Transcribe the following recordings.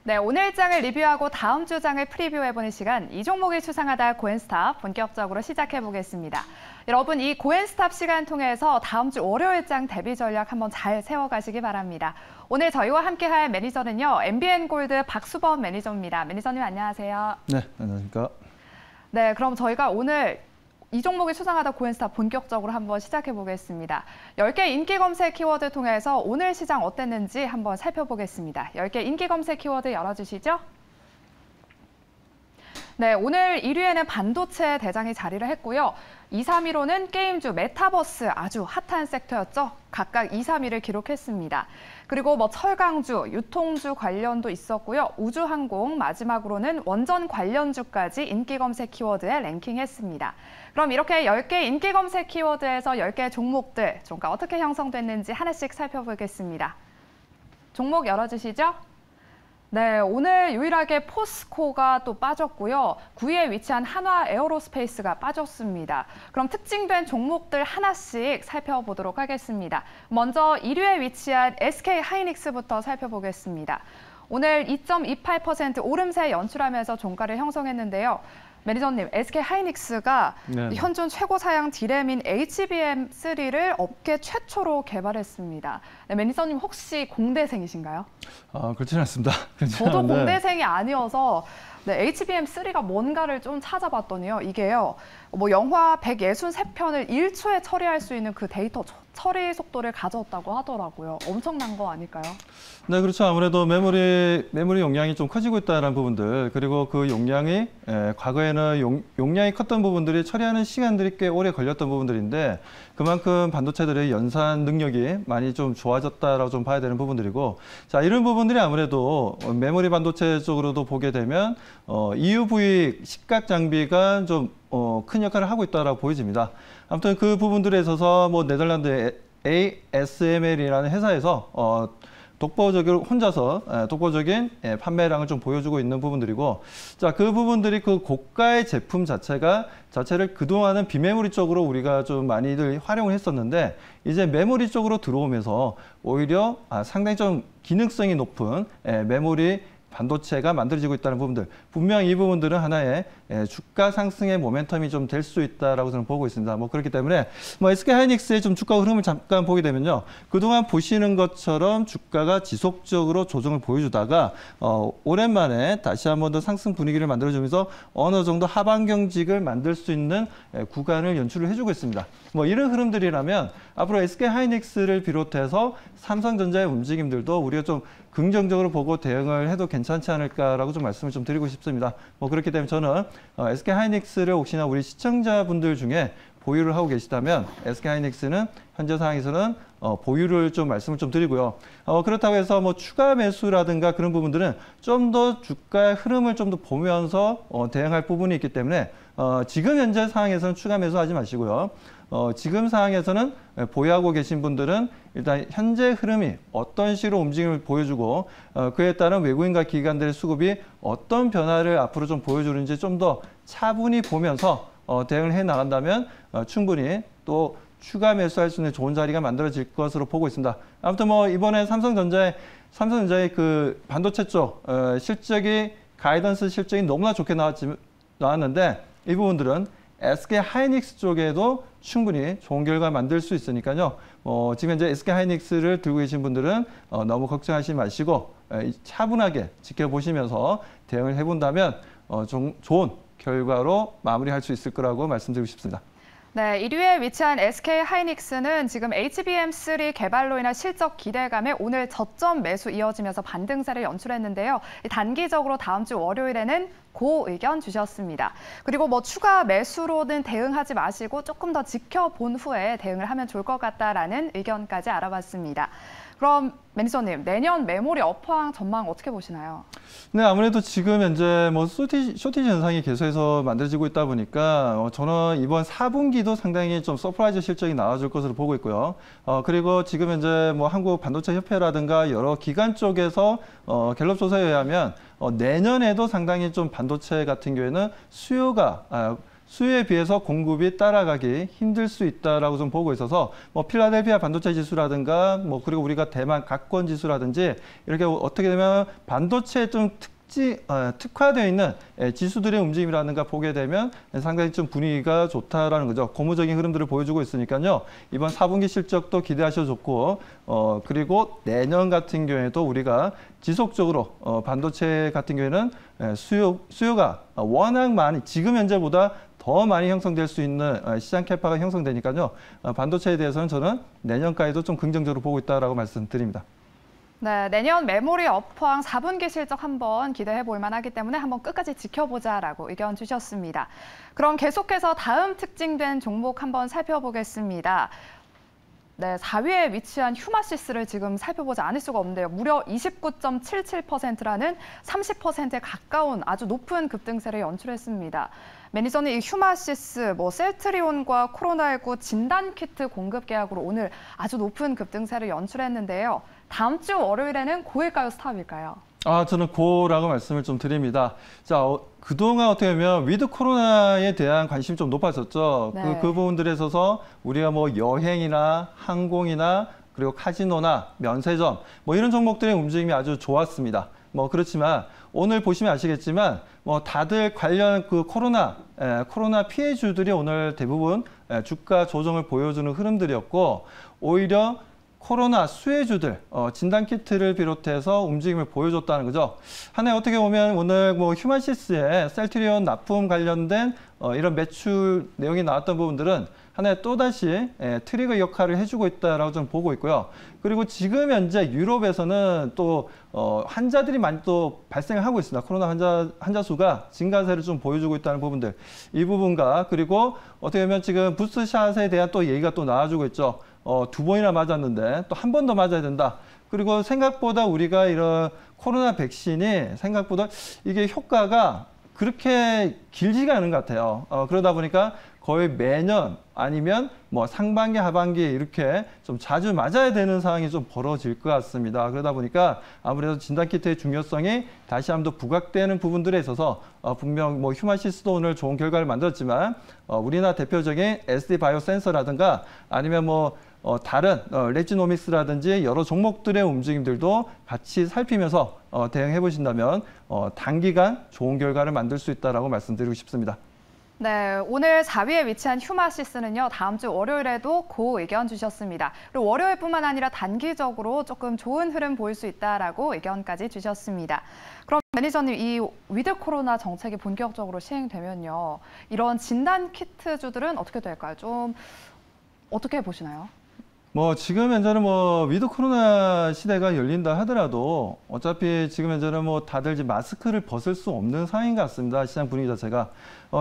네, 오늘 장을 리뷰하고 다음 주 장을 프리뷰해보는 시간, 이 종목이 추상하다 고엔스탑 본격적으로 시작해보겠습니다. 여러분, 이 고엔스탑 시간 통해서 다음 주 월요일 장 대비 전략 한번 잘 세워가시기 바랍니다. 오늘 저희와 함께할 매니저는요, MBN골드 박수범 매니저입니다. 매니저님 안녕하세요. 네, 안녕하십니까. 네, 그럼 저희가 오늘 이 종목이 수상하다 고엔스탑 본격적으로 한번 시작해 보겠습니다. 10개 인기 검색 키워드 통해서 오늘 시장 어땠는지 한번 살펴보겠습니다. 10개 인기 검색 키워드 열어주시죠. 네, 오늘 1위에는 반도체 대장이 자리를 했고요. 2, 3위로는 게임주, 메타버스 아주 핫한 섹터였죠. 각각 2, 3위를 기록했습니다. 그리고 철강주, 유통주 관련도 있었고요. 우주항공, 마지막으로는 원전 관련주까지 인기 검색 키워드에 랭킹했습니다. 그럼 이렇게 10개 인기 검색 키워드에서 10개 종목들, 종가 어떻게 형성됐는지 하나씩 살펴보겠습니다. 종목 열어주시죠. 네, 오늘 유일하게 포스코가 또 빠졌고요. 9위에 위치한 한화 에어로스페이스가 빠졌습니다. 그럼 특징된 종목들 하나씩 살펴보도록 하겠습니다. 먼저 1위에 위치한 SK 하이닉스부터 살펴보겠습니다. 오늘 2.28% 오름세 연출하면서 종가를 형성했는데요. 매니저님, SK 하이닉스가 현존 최고 사양 디램인 HBM3를 업계 최초로 개발했습니다. 네, 매니저님 혹시 공대생이신가요? 그렇지는 않습니다. 저도 공대생이 아니어서 네, HBM3가 뭔가를 좀 찾아봤더니요. 이게요, 영화 163편을 1초에 처리할 수 있는 그 데이터 처리 속도를 가졌다고 하더라고요. 엄청난 거 아닐까요? 네, 그렇죠. 아무래도 메모리 용량이 좀 커지고 있다는 부분들, 그리고 그 용량이 과거에는 용량이 컸던 부분들이 처리하는 시간들이 꽤 오래 걸렸던 부분들인데 그만큼 반도체들의 연산 능력이 많이 좀 좋아졌다라고 좀 봐야 되는 부분들이고, 자, 이런 부분들이 아무래도 메모리 반도체 쪽으로도 보게 되면 EUV 식각 장비가 좀 큰 역할을 하고 있다라고 보여집니다. 아무튼 그 부분들에 있어서 네덜란드 ASML이라는 회사에서 독보적인 판매량을 좀 보여주고 있는 부분들이고, 자, 그 부분들이 그 고가의 제품 자체를 그동안은 비메모리 쪽으로 우리가 좀 많이들 활용을 했었는데 이제 메모리 쪽으로 들어오면서 오히려 상당히 좀 기능성이 높은 메모리 반도체가 만들어지고 있다는 부분들, 분명 이 부분들은 하나의 주가 상승의 모멘텀이 좀 될 수 있다라고 저는 보고 있습니다. 그렇기 때문에 SK 하이닉스의 좀 주가 흐름을 잠깐 보게 되면요, 그동안 보시는 것처럼 주가가 지속적으로 조정을 보여주다가 오랜만에 다시 한번 더 상승 분위기를 만들어주면서 어느 정도 하방 경직을 만들 수 있는 구간을 연출을 해주고 있습니다. 이런 흐름들이라면 앞으로 SK 하이닉스를 비롯해서 삼성전자의 움직임들도 우리가 좀 긍정적으로 보고 대응을 해도 괜찮지 않을까라고 좀 말씀을 좀 드리고 싶습니다. 그렇기 때문에 저는 SK 하이닉스를 혹시나 우리 시청자분들 중에 보유를 하고 계시다면 SK 하이닉스는 현재 상황에서는 보유를 좀 말씀을 좀 드리고요. 그렇다고 해서 추가 매수라든가 그런 부분들은 좀 더 주가의 흐름을 좀 더 보면서 대응할 부분이 있기 때문에 지금 현재 상황에서는 추가 매수하지 마시고요. 지금 상황에서는 보유하고 계신 분들은 일단 현재 흐름이 어떤 식으로 움직임을 보여주고 그에 따른 외국인과 기관들의 수급이 어떤 변화를 앞으로 좀 보여주는지 좀 더 차분히 보면서 대응을 해 나간다면 충분히 또 추가 매수할 수 있는 좋은 자리가 만들어질 것으로 보고 있습니다. 아무튼 이번에 삼성전자의 그 반도체 쪽 가이던스 실적이 너무나 좋게 나왔는데 이 부분들은 SK 하이닉스 쪽에도 충분히 좋은 결과 만들 수 있으니까요. 지금 현재 SK 하이닉스를 들고 계신 분들은 너무 걱정하지 마시고 차분하게 지켜보시면서 대응을 해본다면 좋은 결과로 마무리할 수 있을 거라고 말씀드리고 싶습니다. 네, 1위에 위치한 SK 하이닉스는 지금 HBM3 개발로 인한 실적 기대감에 오늘 저점 매수 이어지면서 반등세를 연출했는데요. 단기적으로 다음 주 월요일에는 고 의견 주셨습니다. 그리고 추가 매수로는 대응하지 마시고 조금 더 지켜본 후에 대응을 하면 좋을 것 같다라는 의견까지 알아봤습니다. 그럼 매니저님, 내년 메모리 업황 전망 어떻게 보시나요? 네, 아무래도 지금 현재 쇼티지 현상이 계속해서 만들어지고 있다 보니까 저는 이번 4분기도 상당히 좀 서프라이즈 실적이 나와줄 것으로 보고 있고요. 그리고 지금 현재 한국 반도체 협회라든가 여러 기관 쪽에서 갤럽 조사에 의하면 내년에도 상당히 좀 반도체 같은 경우에는 수요가 수요에 비해서 공급이 따라가기 힘들 수 있다라고 좀 보고 있어서 뭐 필라델피아 반도체 지수라든가 뭐 그리고 우리가 대만 각권 지수라든지 이렇게 어떻게 되면 반도체에 좀 특화되어 있는 지수들의 움직임이라든가 보게 되면 상당히 좀 분위기가 좋다라는 거죠. 고무적인 흐름들을 보여주고 있으니까요. 이번 4분기 실적도 기대하셔도 좋고, 그리고 내년 같은 경우에도 우리가 지속적으로 반도체 같은 경우에는 수요가 워낙 많이 지금 현재보다 더 많이 형성될 수 있는 시장 캐파가 형성되니까요. 반도체에 대해서는 저는 내년까지도 좀 긍정적으로 보고 있다라고 말씀드립니다. 네, 내년 메모리 업황 4분기 실적 한번 기대해 볼 만하기 때문에 한번 끝까지 지켜보자라고 의견 주셨습니다. 그럼 계속해서 다음 특징된 종목 한번 살펴보겠습니다. 네, 4위에 위치한 휴마시스를 지금 살펴보지 않을 수가 없는데요. 무려 29.77%라는 30%에 가까운 아주 높은 급등세를 연출했습니다. 매니저는 이 휴마시스, 셀트리온과 코로나19 진단키트 공급 계약으로 오늘 아주 높은 급등세를 연출했는데요. 다음 주 월요일에는 고일까요, 스탑일까요? 저는 고라고 말씀을 좀 드립니다. 자, 그동안 어떻게 보면 위드 코로나에 대한 관심이 좀 높아졌죠. 네. 그 부분들에 있어서 우리가 뭐 여행이나 항공이나 그리고 카지노나 면세점 이런 종목들의 움직임이 아주 좋았습니다. 그렇지만 오늘 보시면 아시겠지만 다들 관련 그 코로나 피해주들이 오늘 대부분 주가 조정을 보여주는 흐름들이었고 오히려 코로나 수혜주들, 진단키트를 비롯해서 움직임을 보여줬다는 거죠. 하나에 어떻게 보면 오늘 휴마시스의 셀트리온 납품 관련된 이런 매출 내용이 나왔던 부분들은 하나의 또다시 트리거 역할을 해주고 있다라고 좀 보고 있고요. 그리고 지금 현재 유럽에서는 또 환자들이 많이 또 발생을 하고 있습니다. 코로나 환자 수가 증가세를 좀 보여주고 있다는 부분들. 이 부분과 그리고 어떻게 보면 지금 부스샷에 대한 또 얘기가 또 나와주고 있죠. 2번이나 맞았는데 또 한 번 더 맞아야 된다. 그리고 생각보다 우리가 이런 코로나 백신이 생각보다 이게 효과가 그렇게 길지가 않은 것 같아요. 그러다 보니까 거의 매년 아니면 상반기, 하반기 이렇게 좀 자주 맞아야 되는 상황이 좀 벌어질 것 같습니다. 그러다 보니까 아무래도 진단키트의 중요성이 다시 한번 더 부각되는 부분들에 있어서 분명 휴마시스도 오늘 좋은 결과를 만들었지만 우리나라 대표적인 SD 바이오 센서라든가 아니면 다른 레지노믹스라든지 여러 종목들의 움직임들도 같이 살피면서 대응해 보신다면 단기간 좋은 결과를 만들 수 있다라고 말씀드리고 싶습니다. 네, 오늘 4위에 위치한 휴마시스는요, 다음 주 월요일에도 고 의견 주셨습니다. 그리고 월요일뿐만 아니라 단기적으로 조금 좋은 흐름 보일 수 있다라고 의견까지 주셨습니다. 그럼 매니저님, 이 위드 코로나 정책이 본격적으로 시행되면요, 이런 진단 키트주들은 어떻게 될까요? 좀 어떻게 보시나요? 지금 현재는 위드 코로나 시대가 열린다 하더라도 어차피 지금 현재는 다들 이제 마스크를 벗을 수 없는 상황인 것 같습니다. 시장 분위기 자체가.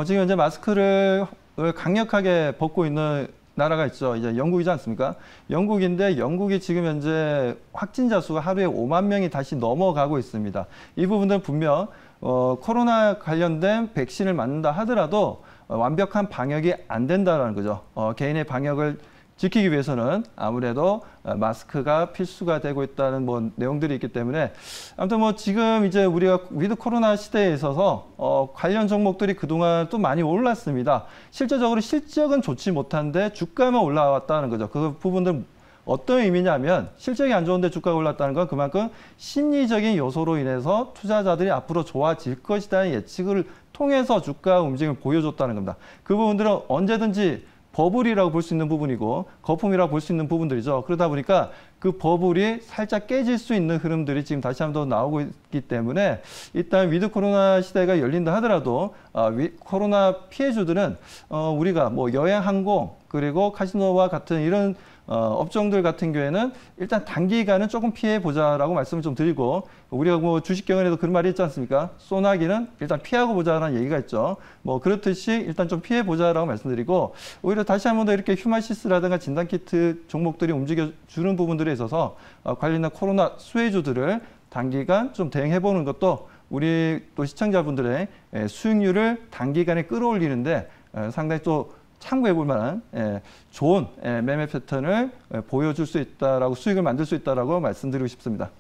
지금 현재 마스크를 강력하게 벗고 있는 나라가 있죠. 이제 영국이지 않습니까? 영국인데 영국이 지금 현재 확진자 수가 하루에 5만 명이 다시 넘어가고 있습니다. 이 부분들은 분명 코로나 관련된 백신을 맞는다 하더라도 완벽한 방역이 안 된다는 거죠. 개인의 방역을 지키기 위해서는 아무래도 마스크가 필수가 되고 있다는 내용들이 있기 때문에 아무튼 지금 이제 우리가 위드 코로나 시대에 있어서 관련 종목들이 그동안 또 많이 올랐습니다. 실제적으로 실적은 좋지 못한데 주가만 올라왔다는 거죠. 그 부분들 어떤 의미냐면 실적이 안 좋은데 주가가 올랐다는 건 그만큼 심리적인 요소로 인해서 투자자들이 앞으로 좋아질 것이라는 예측을 통해서 주가 움직임을 보여줬다는 겁니다. 그 부분들은 언제든지 버블이라고 볼 수 있는 부분이고 거품이라고 볼 수 있는 부분들이죠. 그러다 보니까 그 버블이 살짝 깨질 수 있는 흐름들이 지금 다시 한번 더 나오고 있기 때문에 일단 위드 코로나 시대가 열린다 하더라도 코로나 피해주들은 우리가 여행, 항공 그리고 카지노와 같은 이런 업종들 같은 경우에는 일단 단기간은 조금 피해보자라고 말씀을 좀 드리고 우리가 주식 경영에도 그런 말이 있지 않습니까? 소나기는 일단 피하고 보자라는 얘기가 있죠. 그렇듯이 일단 좀 피해보자라고 말씀드리고 오히려 다시 한 번 더 이렇게 휴마시스라든가 진단키트 종목들이 움직여주는 부분들에 있어서 관련된 코로나 수혜주들을 단기간 좀 대응해보는 것도 우리 또 시청자분들의 수익률을 단기간에 끌어올리는데 상당히 또 참고해 볼 만한 좋은 매매 패턴을 보여줄 수 있다라고 수익을 만들 수 있다라고 말씀드리고 싶습니다.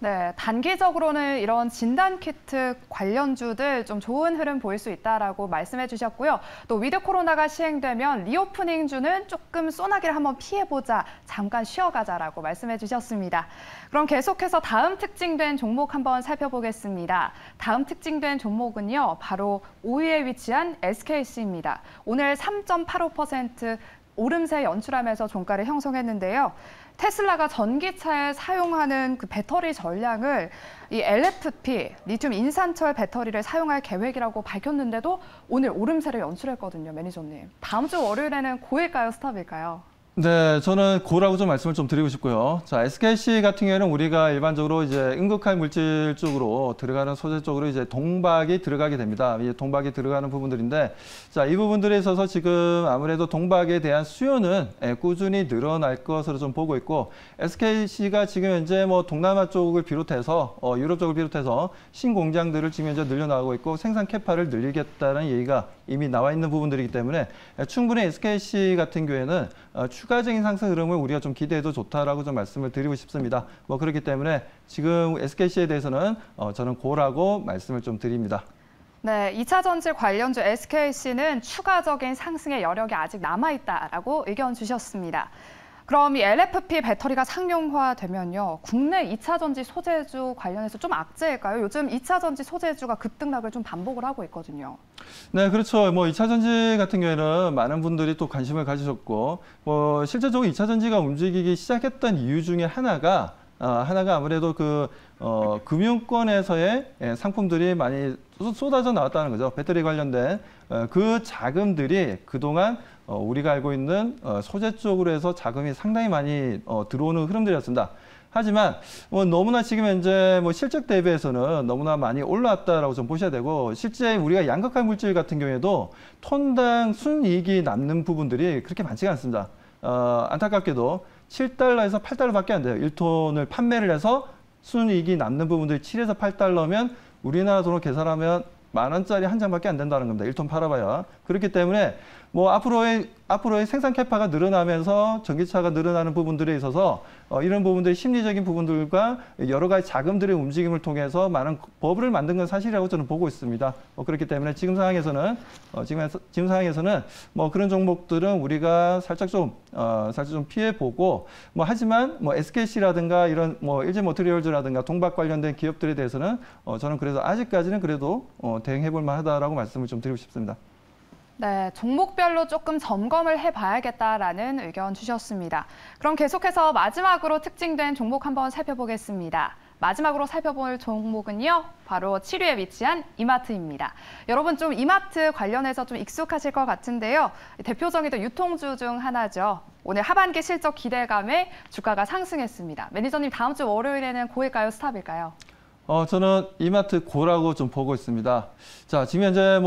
네, 단기적으로는 이런 진단키트 관련주들 좀 좋은 흐름 보일 수 있다라고 말씀해 주셨고요. 또 위드 코로나가 시행되면 리오프닝주는 조금 소나기를 한번 피해보자, 잠깐 쉬어가자라고 말씀해 주셨습니다. 그럼 계속해서 다음 특징된 종목 한번 살펴보겠습니다. 다음 특징된 종목은요, 바로 5위에 위치한 SKC입니다. 오늘 3.85% 오름세 연출하면서 종가를 형성했는데요. 테슬라가 전기차에 사용하는 그 배터리 전량을 이 LFP, 리튬 인산철 배터리를 사용할 계획이라고 밝혔는데도 오늘 오름세를 연출했거든요, 매니저님. 다음 주 월요일에는 고일까요, 스탑일까요? 네, 저는 고라고 좀 말씀을 좀 드리고 싶고요. 자, SKC 같은 경우에는 우리가 일반적으로 이제 응급할 물질 쪽으로 들어가는 소재 쪽으로 이제 동박이 들어가게 됩니다. 이 동박이 들어가는 부분들인데, 자, 이 부분들에 있어서 지금 아무래도 동박에 대한 수요는 꾸준히 늘어날 것으로 좀 보고 있고, SKC가 지금 현재 뭐 동남아 쪽을 비롯해서 유럽 쪽을 비롯해서 신공장들을 지금 현재 늘려나가고 있고 생산 캐파를 늘리겠다는 얘기가 이미 나와 있는 부분들이기 때문에 충분히 SKC 같은 경우에는 추가적인 상승 흐름을 우리가 좀 기대해도 좋다라고 좀 말씀을 드리고 싶습니다. 뭐 그렇기 때문에 지금 SKC에 대해서는 저는 고라고 말씀을 좀 드립니다. 네, 2차 전지 관련주 SKC는 추가적인 상승의 여력이 아직 남아있다라고 의견 주셨습니다. 그럼 이 LFP 배터리가 상용화되면요, 국내 2차 전지 소재주 관련해서 좀 악재일까요? 요즘 2차 전지 소재주가 급등락을 좀 반복을 하고 있거든요. 네, 그렇죠. 뭐 2차 전지 같은 경우에는 많은 분들이 또 관심을 가지셨고, 뭐 실제적으로 2차 전지가 움직이기 시작했던 이유 중에 하나가 아무래도 금융권에서의 상품들이 많이 쏟아져 나왔다는 거죠. 배터리 관련된 그 자금들이 그동안 우리가 알고 있는 소재 쪽으로 해서 자금이 상당히 많이 들어오는 흐름들이었습니다. 하지만 너무나 지금 현재 실적 대비해서는 너무나 많이 올라왔다라고 좀 보셔야 되고, 실제 우리가 양극화 물질 같은 경우에도 톤당 순이익이 남는 부분들이 그렇게 많지가 않습니다. 안타깝게도 7달러에서 8달러밖에 안 돼요. 1톤을 판매를 해서 순이익이 남는 부분들이 7에서 8달러면 우리나라 돈으로 계산하면 10,000원짜리 한 장밖에 안 된다는 겁니다. 1톤 팔아봐야. 그렇기 때문에 앞으로의 생산 캐파가 늘어나면서 전기차가 늘어나는 부분들에 있어서 이런 부분들의 심리적인 부분들과 여러 가지 자금들의 움직임을 통해서 많은 버블을 만든 건 사실이라고 저는 보고 있습니다. 그렇기 때문에 지금 상황에서는 그런 종목들은 우리가 살짝 좀 피해 보고, 하지만 SKC라든가 이런 LG 머티리얼즈라든가 동박 관련된 기업들에 대해서는 저는 그래서 아직까지는 그래도 대응해 볼 만하다라고 말씀을 좀 드리고 싶습니다. 네, 종목별로 조금 점검을 해봐야겠다라는 의견 주셨습니다. 그럼 계속해서 마지막으로 특징된 종목 한번 살펴보겠습니다. 마지막으로 살펴볼 종목은요, 바로 7위에 위치한 이마트입니다. 여러분 좀 이마트 관련해서 좀 익숙하실 것 같은데요. 대표적인 유통주 중 하나죠. 오늘 하반기 실적 기대감에 주가가 상승했습니다. 매니저님, 다음 주 월요일에는 고일까요, 스탑일까요? 저는 이마트 고라고 좀 보고 있습니다. 자, 지금 현재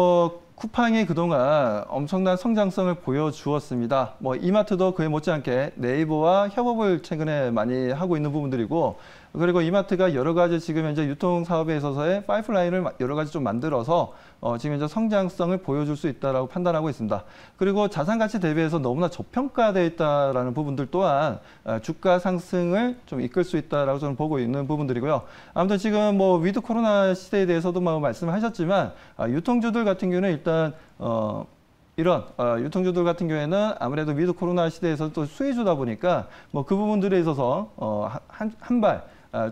쿠팡이 그동안 엄청난 성장성을 보여주었습니다. 이마트도 그에 못지않게 네이버와 협업을 최근에 많이 하고 있는 부분들이고, 그리고 이마트가 여러 가지 지금 현재 유통 사업에 있어서의 파이프라인을 여러 가지 좀 만들어서 지금 현재 성장성을 보여줄 수 있다라고 판단하고 있습니다. 그리고 자산 가치 대비해서 너무나 저평가되어 있다라는 부분들 또한 주가 상승을 좀 이끌 수 있다라고 저는 보고 있는 부분들이고요. 아무튼 지금 위드 코로나 시대에 대해서도 말씀하셨지만 유통주들 같은 경우는 일단 이런 유통주들 같은 경우에는 아무래도 위드 코로나 시대에서 또 수혜주다 보니까 그 부분들에 있어서 한 발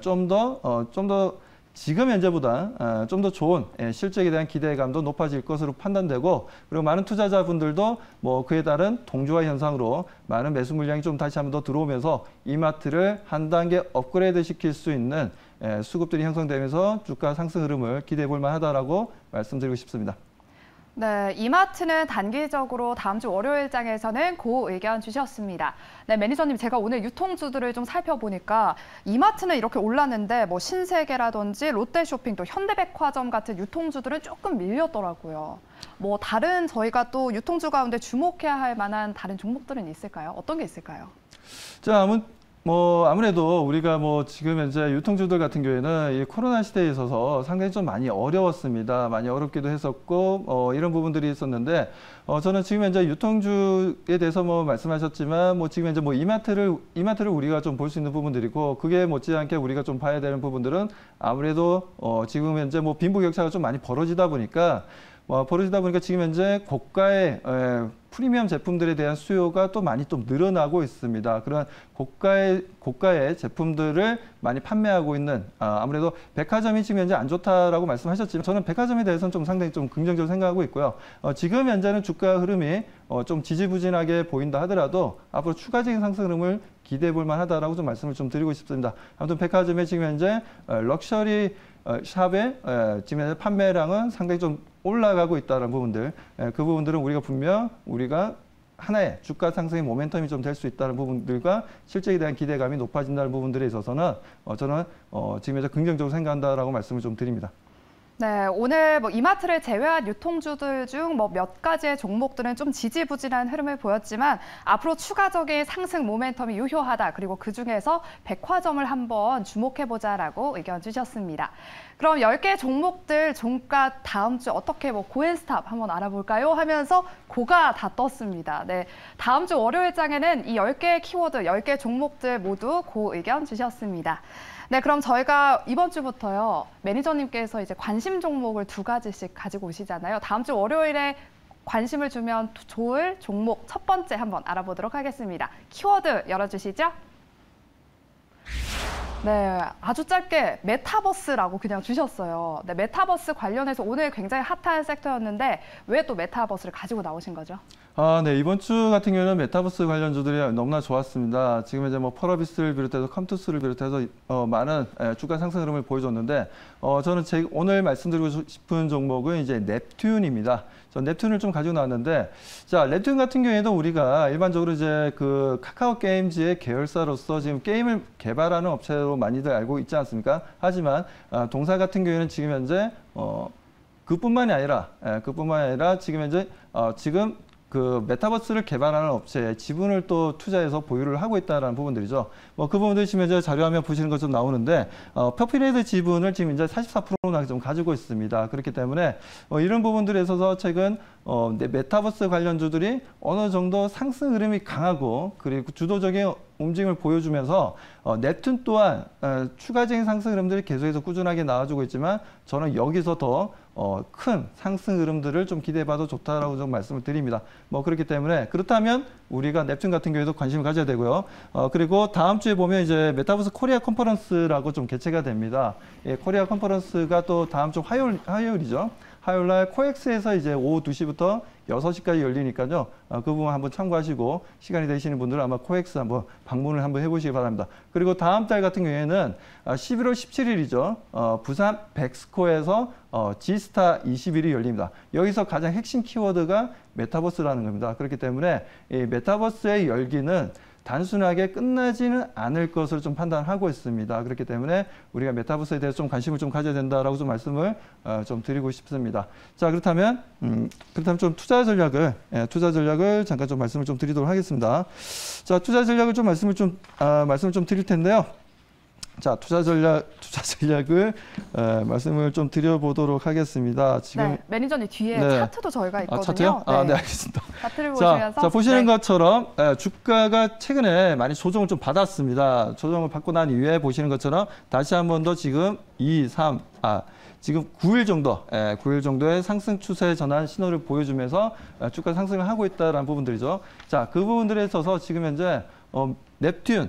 좀 더 지금 현재보다 좀 더 좋은 실적에 대한 기대감도 높아질 것으로 판단되고, 그리고 많은 투자자분들도 그에 따른 동조화 현상으로 많은 매수 물량이 좀 다시 한번 더 들어오면서 이마트를 한 단계 업그레이드 시킬 수 있는 수급들이 형성되면서 주가 상승 흐름을 기대해 볼 만하다라고 말씀드리고 싶습니다. 네, 이마트는 단기적으로 다음 주 월요일장에서는 고 의견 주셨습니다. 네, 매니저님, 제가 오늘 유통주들을 좀 살펴보니까 이마트는 이렇게 올랐는데 신세계라든지 롯데쇼핑, 또 현대백화점 같은 유통주들은 조금 밀렸더라고요. 다른 저희가 또 유통주 가운데 주목해야 할 만한 다른 종목들은 있을까요? 어떤 게 있을까요? 자, 뭐 아무래도 우리가 뭐 지금 현재 유통주들 같은 경우에는 이 코로나 시대에 있어서 상당히 좀 많이 어려웠습니다. 많이 어렵기도 했었고 이런 부분들이 있었는데 저는 지금 현재 유통주에 대해서 뭐 말씀하셨지만 뭐 지금 현재 뭐 이마트를 우리가 좀 볼 수 있는 부분들이고 그게 못지않게 우리가 좀 봐야 되는 부분들은 아무래도 지금 현재 뭐 빈부격차가 좀 많이 벌어지다 보니까 지금 현재 고가의 프리미엄 제품들에 대한 수요가 또 많이 좀 늘어나고 있습니다. 그런 고가의 제품들을 많이 판매하고 있는 아무래도 백화점이 지금 현재 안 좋다라고 말씀하셨지만 저는 백화점에 대해서는 좀 상당히 좀 긍정적으로 생각하고 있고요. 지금 현재는 주가 흐름이 좀 지지부진하게 보인다 하더라도 앞으로 추가적인 상승 흐름을 기대해 볼 만하다라고 좀 말씀을 좀 드리고 싶습니다. 아무튼 백화점에 지금 현재 럭셔리 샵의 지금 현재 판매량은 상당히 좀 올라가고 있다는 부분들, 그 부분들은 우리가 하나의 주가 상승의 모멘텀이 좀 될 수 있다는 부분들과 실적에 대한 기대감이 높아진다는 부분들에 있어서는 저는 지금 현재 긍정적으로 생각한다라고 말씀을 좀 드립니다. 네, 오늘 뭐 이마트를 제외한 유통주들 중 뭐 몇 가지의 종목들은 좀 지지부진한 흐름을 보였지만 앞으로 추가적인 상승 모멘텀이 유효하다. 그리고 그중에서 백화점을 한번 주목해보자라고 의견 주셨습니다. 그럼 10개 종목들 종가 다음 주 어떻게 뭐 고앤스탑 한번 알아볼까요? 하면서 고가 다 떴습니다. 네, 다음 주 월요일장에는 이 10개의 키워드, 10개 종목들 모두 고 의견 주셨습니다. 네, 그럼 저희가 이번 주부터요, 매니저님께서 이제 관심 종목을 2가지씩 가지고 오시잖아요. 다음 주 월요일에 관심을 주면 좋을 종목 첫 번째 한번 알아보도록 하겠습니다. 키워드 열어주시죠. 네, 아주 짧게 메타버스라고 그냥 주셨어요. 네, 메타버스 관련해서 오늘 굉장히 핫한 섹터였는데 왜 또 메타버스를 가지고 나오신 거죠? 네, 이번 주 같은 경우에는 메타버스 관련주들이 너무나 좋았습니다. 지금 이제 뭐 펄어비스를 비롯해서 컴투스를 비롯해서 많은 주가 상승 흐름을 보여줬는데 저는 오늘 말씀드리고 싶은 종목은 이제 넵튠입니다. 저 넵튠을 좀 가지고 나왔는데, 자, 넵튠 같은 경우에도 우리가 일반적으로 이제 그 카카오 게임즈의 계열사로서 지금 게임을 개발하는 업체로 많이들 알고 있지 않습니까? 하지만 동사 같은 경우에는 지금 현재 그뿐만이 아니라 지금 현재 지금 그 메타버스를 개발하는 업체에 지분을 또 투자해서 보유를 하고 있다는 부분들이죠. 뭐 그 부분들 지금 이제 자료화면 보시는 것처럼 나오는데 퍼피레이드 지분을 지금 이제 44%나 좀 가지고 있습니다. 그렇기 때문에 이런 부분들에 있어서 최근 메타버스 관련주들이 어느 정도 상승 흐름이 강하고 그리고 주도적인 움직임을 보여주면서 넵튠 또한 추가적인 상승 흐름들이 계속해서 꾸준하게 나와주고 있지만 저는 여기서 더 큰 상승 흐름들을 좀 기대해봐도 좋다라고 좀 말씀을 드립니다. 뭐 그렇기 때문에 그렇다면 우리가 넵튠 같은 경우에도 관심을 가져야 되고요. 그리고 다음 주에 보면 이제 메타버스 코리아 컨퍼런스라고 좀 개최가 됩니다. 예, 코리아 컨퍼런스가 또 다음 주 화요일이죠. 화요일날 코엑스에서 이제 오후 2시부터 6시까지 열리니까요. 그 부분 한번 참고하시고 시간이 되시는 분들은 아마 코엑스 한번 방문을 한번 해보시기 바랍니다. 그리고 다음 달 같은 경우에는 11월 17일이죠. 부산 백스코에서 G스타 21이 열립니다. 여기서 가장 핵심 키워드가 메타버스라는 겁니다. 그렇기 때문에 이 메타버스의 열기는 단순하게 끝나지는 않을 것으로 좀 판단하고 있습니다. 그렇기 때문에 우리가 메타버스에 대해서 좀 관심을 좀 가져야 된다라고 좀 말씀을 좀 드리고 싶습니다. 자, 그렇다면 좀 투자 전략을 잠깐 좀 말씀을 좀 드리도록 하겠습니다. 자, 투자 전략을 좀 말씀을 좀 드릴 텐데요. 자, 투자 전략을 말씀을 좀 드려보도록 하겠습니다. 지금 네, 매니저님 뒤에 네. 차트도 저희가 있거든요. 차트요? 네. 네, 알겠습니다. 차트를 보시면서 자, 보시는 네. 것처럼 주가가 최근에 많이 조정을 좀 받았습니다. 조정을 받고 난 이후에 보시는 것처럼 다시 한 번 더 지금 지금 9일 정도의 상승 추세 전환 신호를 보여주면서 주가 상승을 하고 있다는 부분들이죠. 자, 그 부분들에 있어서 지금 현재 넵튠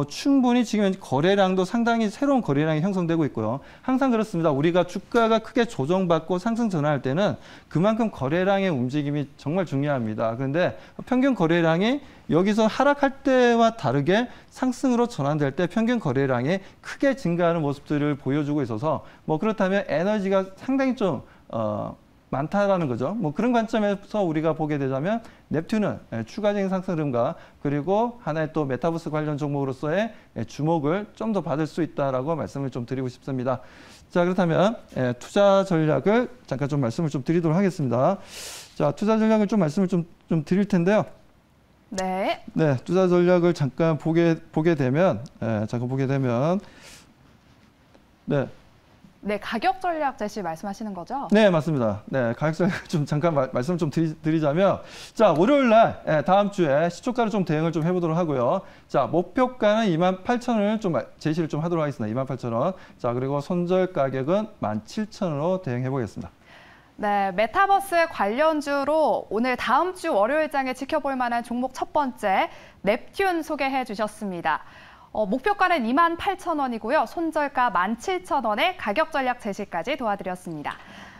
충분히 지금 거래량도 상당히 새로운 거래량이 형성되고 있고요. 항상 그렇습니다. 우리가 주가가 크게 조정받고 상승 전환할 때는 그만큼 거래량의 움직임이 정말 중요합니다. 그런데 평균 거래량이 여기서 하락할 때와 다르게 상승으로 전환될 때 평균 거래량이 크게 증가하는 모습들을 보여주고 있어서 그렇다면 에너지가 상당히 좀 많다라는 거죠. 그런 관점에서 우리가 보게 되자면 넵튠은 추가적인 상승 흐름과 그리고 하나의 또 메타버스 관련 종목으로서의 주목을 좀 더 받을 수 있다라고 말씀을 좀 드리고 싶습니다. 자, 그렇다면 투자 전략을 잠깐 좀 말씀을 좀 드리도록 하겠습니다. 자, 투자 전략을 좀 말씀을 좀 드릴 텐데요. 네. 네, 투자 전략을 잠깐 보게 되면, 네. 네, 가격 전략 제시 말씀하시는 거죠? 네, 맞습니다. 네, 가격 전략 좀 잠깐 말씀 좀 드리자면, 자, 월요일 날, 다음 주에 시초가를 좀 대응을 좀 해보도록 하고요. 자, 목표가는 28,000원을 좀 제시를 좀 하도록 하겠습니다. 28,000원. 자, 그리고 손절 가격은 17,000원으로 대응해 보겠습니다. 네, 메타버스 관련주로 오늘 다음 주 월요일장에 지켜볼 만한 종목 첫 번째, 넵튠 소개해 주셨습니다. 목표가는 28,000원이고요. 손절가 17,000원에 가격 전략 제시까지 도와드렸습니다.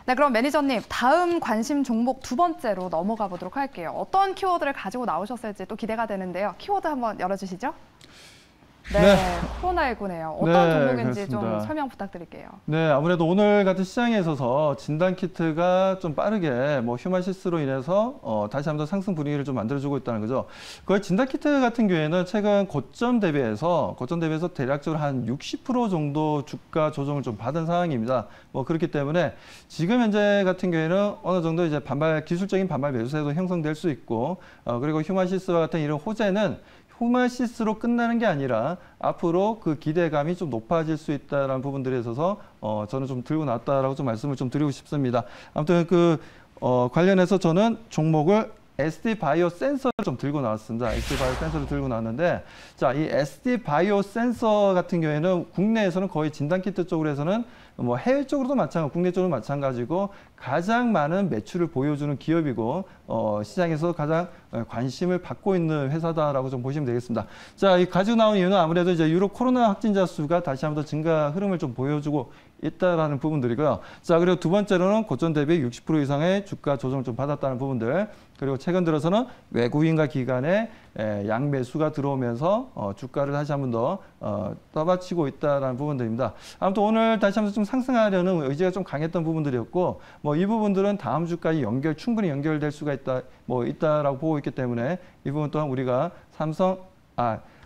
네, 그럼 매니저님, 다음 관심 종목 두 번째로 넘어가 보도록 할게요. 어떤 키워드를 가지고 나오셨을지 또 기대가 되는데요. 키워드 한번 열어주시죠. 네, 코로나19네요. 어떤 네, 종목인지 그렇습니다. 좀 설명 부탁드릴게요. 네, 아무래도 오늘 같은 시장에 있어서 진단키트가 좀 빠르게 휴마시스로 인해서 다시 한번 상승 분위기를 좀 만들어주고 있다는 거죠. 거의 진단키트 같은 경우에는 최근 고점 대비해서 대략적으로 한 60% 정도 주가 조정을 좀 받은 상황입니다. 그렇기 때문에 지금 현재 같은 경우에는 어느 정도 이제 기술적인 반발 매수세도 형성될 수 있고, 그리고 휴마시스와 같은 이런 호재는 휴마시스로 끝나는 게 아니라 앞으로 그 기대감이 좀 높아질 수 있다는 부분들에 있어서 저는 좀 들고 나왔다라고 좀 말씀을 좀 드리고 싶습니다. 아무튼 관련해서 저는 종목을 SD 바이오 센서를 좀 들고 나왔습니다. SD 바이오 센서를 들고 나왔는데, 자, 이 SD 바이오 센서 같은 경우에는 국내에서는 거의 진단키트 쪽으로 해서는 해외 쪽으로도 마찬가지고 국내 쪽으로 마찬가지고 가장 많은 매출을 보여주는 기업이고 시장에서 가장 관심을 받고 있는 회사다라고 좀 보시면 되겠습니다. 자, 이 가지고 나온 이유는 아무래도 이제 유럽 코로나 확진자 수가 다시 한번 더 증가 흐름을 좀 보여주고 있다라는 부분들이고요. 자, 그리고 두 번째로는 고점 대비 60% 이상의 주가 조정을 좀 받았다는 부분들. 그리고 최근 들어서는 외국인과 기관의 양매수가 들어오면서 주가를 다시 한번 더 떠받치고 있다라는 부분들입니다. 아무튼 오늘 다시 한번 좀 상승하려는 의지가 좀 강했던 부분들이었고, 이 부분들은 다음 주까지 충분히 연결될 수가 있다라고 보고 있기 때문에 이 부분 또한 우리가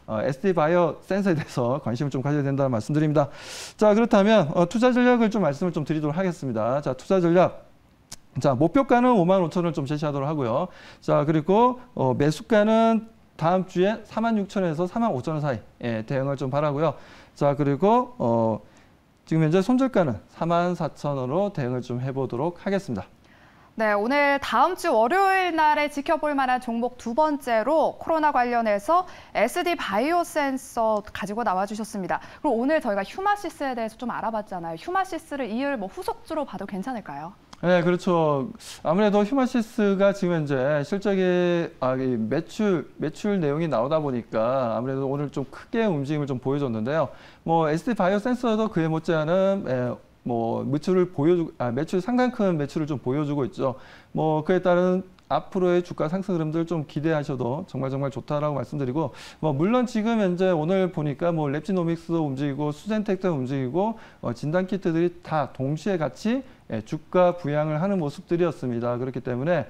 SD 바이오 센서에 대해서 관심을 좀 가져야 된다는 말씀드립니다. 자, 그렇다면 투자 전략을 좀 말씀을 좀 드리도록 하겠습니다. 자, 투자 전략. 자, 목표가는 55,000원을 좀 제시하도록 하고요. 자, 그리고 매수가는 다음 주에 46,000원에서 45,000원 사이 대응을 좀 바라고요. 자, 그리고 지금 현재 손절가는 44,000원으로 대응을 좀 해보도록 하겠습니다. 네, 오늘 다음 주 월요일 날에 지켜볼 만한 종목 두 번째로 코로나 관련해서 SD 바이오 센서 가지고 나와주셨습니다. 그리고 오늘 저희가 휴마시스에 대해서 좀 알아봤잖아요. 휴마시스를 이을 후속주로 봐도 괜찮을까요? 네, 그렇죠. 아무래도 휴마시스가 지금 현재 실적의 매출 내용이 나오다 보니까 아무래도 오늘 좀 크게 움직임을 좀 보여줬는데요. SD 바이오 센서도 그에 못지않은 매출 상당히 큰 매출을 좀 보여주고 있죠. 그에 따른 앞으로의 주가 상승 흐름들 좀 기대하셔도 정말 좋다라고 말씀드리고, 물론 지금 현재 오늘 보니까 랩지노믹스도 움직이고 수젠텍도 움직이고 진단키트들이 다 동시에 같이 주가 부양을 하는 모습들이었습니다. 그렇기 때문에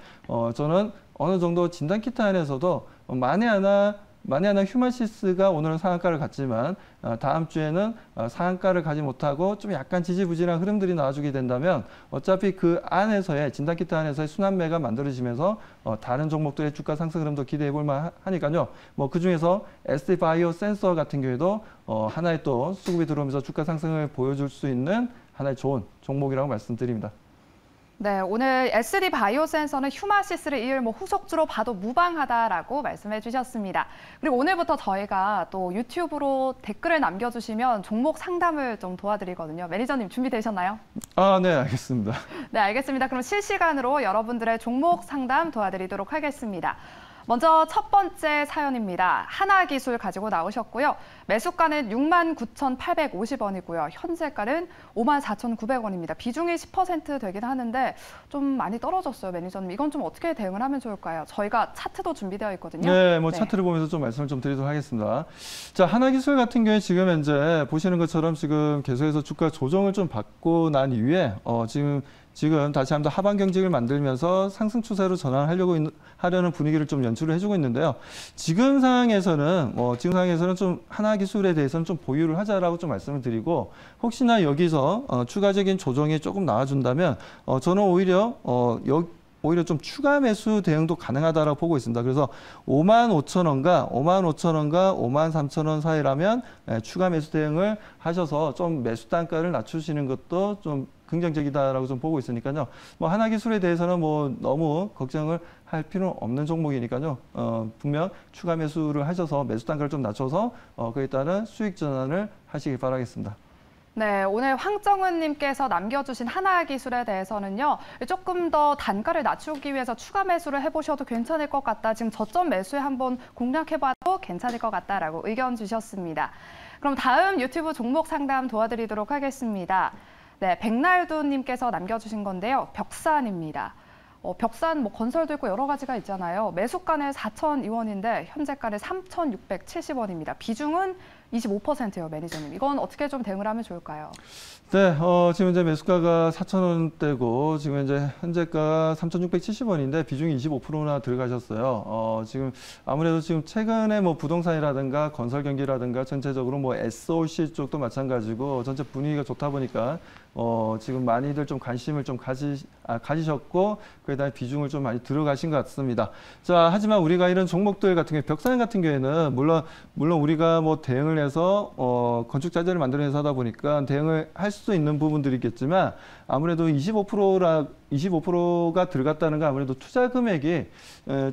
저는 어느 정도 진단키트 안에서도 만에 하나 휴마시스가 오늘은 상한가를 갔지만 다음 주에는 상한가를 가지 못하고 좀 약간 지지부진한 흐름들이 나와주게 된다면 어차피 그 안에서의 진단키트 안에서의 순환매가 만들어지면서 다른 종목들의 주가 상승 흐름도 기대해 볼 만하니까요. 그 중에서 SD 바이오 센서 같은 경우에도 하나의 또 수급이 들어오면서 주가 상승을 보여줄 수 있는 하나의 좋은 종목이라고 말씀드립니다. 네, 오늘 SD 바이오 센서는 휴마시스를 이을 후속주로 봐도 무방하다라고 말씀해 주셨습니다. 그리고 오늘부터 저희가 또 유튜브로 댓글을 남겨주시면 종목 상담을 좀 도와드리거든요. 매니저님 준비되셨나요? 네, 알겠습니다. 네, 알겠습니다. 그럼 실시간으로 여러분들의 종목 상담 도와드리도록 하겠습니다. 먼저 첫 번째 사연입니다. 하나기술 가지고 나오셨고요. 매수가는 69,850원이고요. 현재가는 54,900원입니다. 비중이 10% 되긴 하는데 좀 많이 떨어졌어요, 매니저님. 이건 좀 어떻게 대응을 하면 좋을까요? 저희가 차트도 준비되어 있거든요. 네, 차트를 보면서 좀 말씀을 좀 드리도록 하겠습니다. 자, 하나기술 같은 경우에 지금 현재 보시는 것처럼 지금 계속해서 주가 조정을 좀 받고 난 이후에 지금 다시 한번 하방 경직을 만들면서 상승 추세로 하려는 분위기를 좀 연출을 해주고 있는데요. 지금 상황에서는 좀 하나기술에 대해서는 좀 보유를 하자라고 좀 말씀을 드리고, 혹시나 여기서 추가적인 조정이 조금 나와준다면 저는 오히려 오히려 좀 추가 매수 대응도 가능하다라고 보고 있습니다. 그래서 55,000원과 53,000원 사이라면 추가 매수 대응을 하셔서 좀 매수 단가를 낮추시는 것도 좀 긍정적이다라고 좀 보고 있으니까요. 뭐 하나기술에 대해서는 뭐 너무 걱정을 할 필요는 없는 종목이니까요. 분명 추가 매수를 하셔서 매수 단가를 좀 낮춰서 그에 따른 수익 전환을 하시기 바라겠습니다. 네, 오늘 황정은 님께서 남겨주신 하나기술에 대해서는요. 조금 더 단가를 낮추기 위해서 추가 매수를 해보셔도 괜찮을 것 같다. 지금 저점 매수에 한번 공략해봐도 괜찮을 것 같다라고 의견 주셨습니다. 그럼 다음 유튜브 종목 상담 도와드리도록 하겠습니다. 네, 백날두 님께서 남겨주신 건데요. 벽산입니다. 벽산 뭐 건설도 있고 여러 가지가 있잖아요. 매수가는 4,002원인데 현재가는 3,670원입니다. 비중은 25%예요, 매니저님. 이건 어떻게 좀 대응을 하면 좋을까요? 네, 지금 이제 매수가가 4,000원대고 지금 이제 현재가 3,670원인데 비중이 25%나 들어가셨어요. 지금 아무래도 지금 최근에 뭐 부동산이라든가 건설 경기라든가 전체적으로 뭐 SOC 쪽도 마찬가지고 전체 분위기가 좋다 보니까 지금 많이들 좀 관심을 좀 가지셨고 그에 비중을 좀 많이 들어가신 것 같습니다. 자, 하지만 우리가 이런 종목들 같은 경우 벽산 같은 경우에는 물론 우리가 뭐 대응을 해서 건축 자재를 만들어내서 하다 보니까 대응을 할 수도 있는 부분들이 있겠지만 아무래도 25%가 들어갔다는 건 아무래도 투자 금액이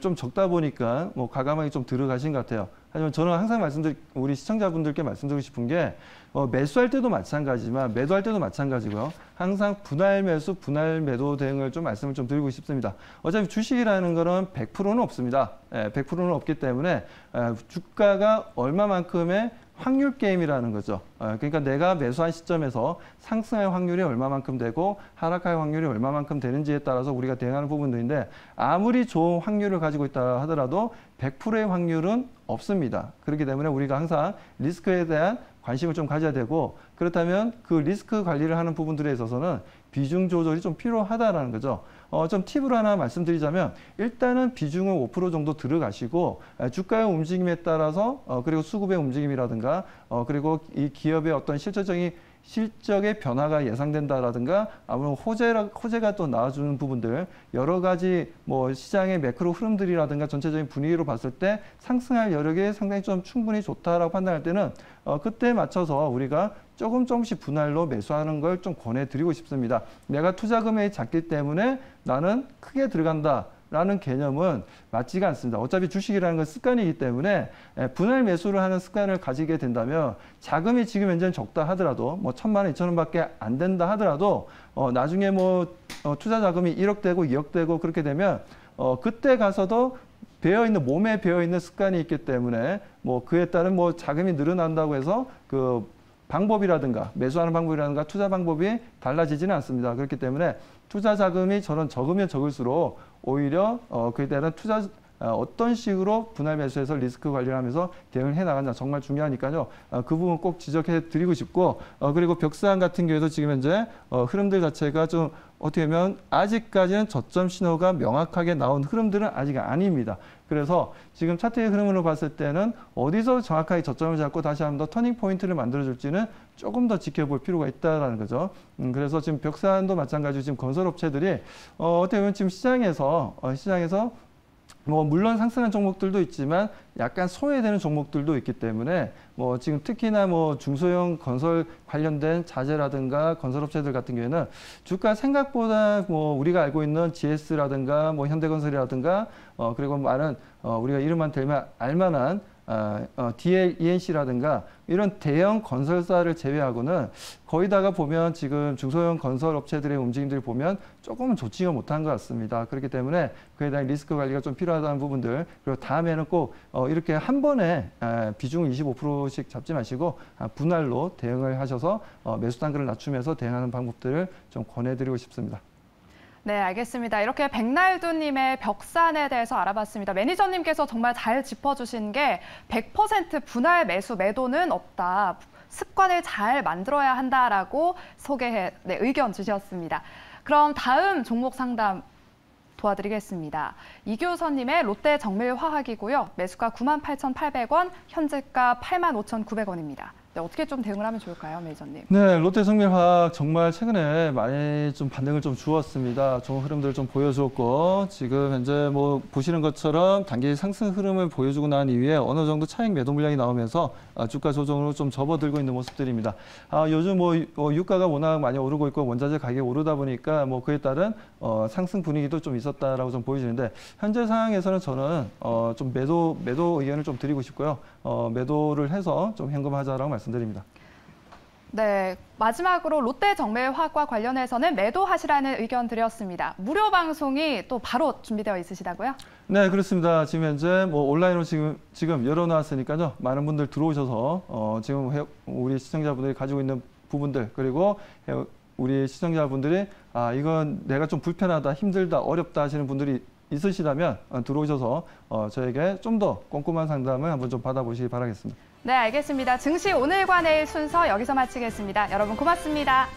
좀 적다 보니까 뭐 과감하게 좀 들어가신 것 같아요. 하지만 저는 항상 우리 시청자분들께 말씀드리고 싶은 게 매수할 때도 마찬가지지만 매도할 때도 마찬가지고요. 항상 분할 매수, 분할 매도 대응을 좀 말씀을 좀 드리고 싶습니다. 어차피 주식이라는 거는 100%는 없습니다. 100%는 없기 때문에 주가가 얼마만큼의 확률 게임이라는 거죠. 그러니까 내가 매수한 시점에서 상승할 확률이 얼마만큼 되고 하락할 확률이 얼마만큼 되는지에 따라서 우리가 대응하는 부분들인데 아무리 좋은 확률을 가지고 있다 하더라도 100%의 확률은 없습니다. 그렇기 때문에 우리가 항상 리스크에 대한 관심을 좀 가져야 되고 그렇다면 그 리스크 관리를 하는 부분들에 있어서는 비중 조절이 좀 필요하다라는 거죠. 좀 팁을 하나 말씀드리자면 일단은 비중을 5% 정도 들어가시고 주가의 움직임에 따라서 그리고 수급의 움직임이라든가 그리고 이 기업의 어떤 실적의 변화가 예상된다라든가 아무래도 호재가 또 나와주는 부분들 여러 가지 뭐 시장의 매크로 흐름들이라든가 전체적인 분위기로 봤을 때 상승할 여력이 상당히 좀 충분히 좋다라고 판단할 때는 그때 맞춰서 우리가 조금씩 분할로 매수하는 걸 좀 권해드리고 싶습니다. 내가 투자 금액이 작기 때문에 나는 크게 들어간다. 라는 개념은 맞지가 않습니다. 어차피 주식이라는 건 습관이기 때문에 분할 매수를 하는 습관을 가지게 된다면 자금이 지금 현재는 적다 하더라도 뭐 1,000만 원, 2,000원 밖에 안 된다 하더라도 나중에 뭐 투자 자금이 1억 되고 2억 되고 그렇게 되면 그때 가서도 몸에 배어있는 습관이 있기 때문에 뭐 그에 따른 뭐 자금이 늘어난다고 해서 그 방법이라든가 매수하는 방법이라든가 투자 방법이 달라지지는 않습니다. 그렇기 때문에 투자 자금이 저는 적으면 적을수록 오히려 그에 따른 어떤 식으로 분할 매수해서 리스크 관리를 하면서 대응을 해나가냐 정말 중요하니까요. 그 부분 꼭 지적해 드리고 싶고 그리고 벽산 같은 경우에도 지금 현재 흐름들 자체가 좀 어떻게 보면 아직까지는 저점 신호가 명확하게 나온 흐름들은 아직 아닙니다. 그래서 지금 차트의 흐름으로 봤을 때는 어디서 정확하게 저점을 잡고 다시 한 번 더 터닝 포인트를 만들어줄지는 조금 더 지켜볼 필요가 있다라는 거죠. 그래서 지금 벽산도 마찬가지로 지금 건설업체들이 어떻게 보면 지금 시장에서 뭐 물론 상승한 종목들도 있지만 약간 소외되는 종목들도 있기 때문에 뭐 지금 특히나 뭐 중소형 건설 관련된 자재라든가 건설업체들 같은 경우에는 주가 생각보다 뭐 우리가 알고 있는 GS라든가 뭐 현대건설이라든가 그리고 많은 우리가 이름만 들면 알만한 DL, ENC라든가 이런 대형 건설사를 제외하고는 거의다가 보면 지금 중소형 건설 업체들의 움직임들을 보면 조금은 좋지가 못한 것 같습니다. 그렇기 때문에 그에 대한 리스크 관리가 좀 필요하다는 부분들 그리고 다음에는 꼭 이렇게 한 번에 비중을 25%씩 잡지 마시고 분할로 대응을 하셔서 매수 단가를 낮추면서 대응하는 방법들을 좀 권해드리고 싶습니다. 네, 알겠습니다. 이렇게 백날두님의 벽산에 대해서 알아봤습니다. 매니저님께서 정말 잘 짚어주신 게 100% 분할 매수, 매도는 없다. 습관을 잘 만들어야 한다라고 의견 주셨습니다. 그럼 다음 종목 상담 도와드리겠습니다. 이규선님의 롯데 정밀화학이고요. 매수가 98,800원, 현재가 85,900원입니다. 네, 어떻게 좀 대응을 하면 좋을까요, 매니저님? 네, 롯데성밀화학 정말 최근에 많이 좀 반등을 좀 주었습니다. 좋은 흐름들을 좀 보여주었고, 지금 현재 뭐 보시는 것처럼 단기 상승 흐름을 보여주고 난 이후에 어느 정도 차익 매도 물량이 나오면서 주가 조정으로 좀 접어들고 있는 모습들입니다. 요즘 뭐 유가가 워낙 많이 오르고 있고 원자재 가격이 오르다 보니까 뭐 그에 따른 상승 분위기도 좀 있었다라고 좀 보여지는데, 현재 상황에서는 저는 좀 매도 의견을 좀 드리고 싶고요. 매도를 해서 좀 현금화하자라고 말씀드립니다. 네, 마지막으로 롯데정밀화학과 관련해서는 매도하시라는 의견 드렸습니다. 무료 방송이 또 바로 준비되어 있으시다고요? 네, 그렇습니다. 지금 현재 뭐 온라인으로 지금 열어놨으니까요. 많은 분들 들어오셔서 지금 우리 시청자분들이 가지고 있는 부분들, 그리고 우리 시청자분들이 이건 내가 좀 불편하다, 힘들다, 어렵다 하시는 분들이 있으시다면 들어오셔서 저에게 좀 더 꼼꼼한 상담을 한번 좀 받아보시기 바라겠습니다. 네, 알겠습니다. 증시 오늘과 내일 순서 여기서 마치겠습니다. 여러분 고맙습니다.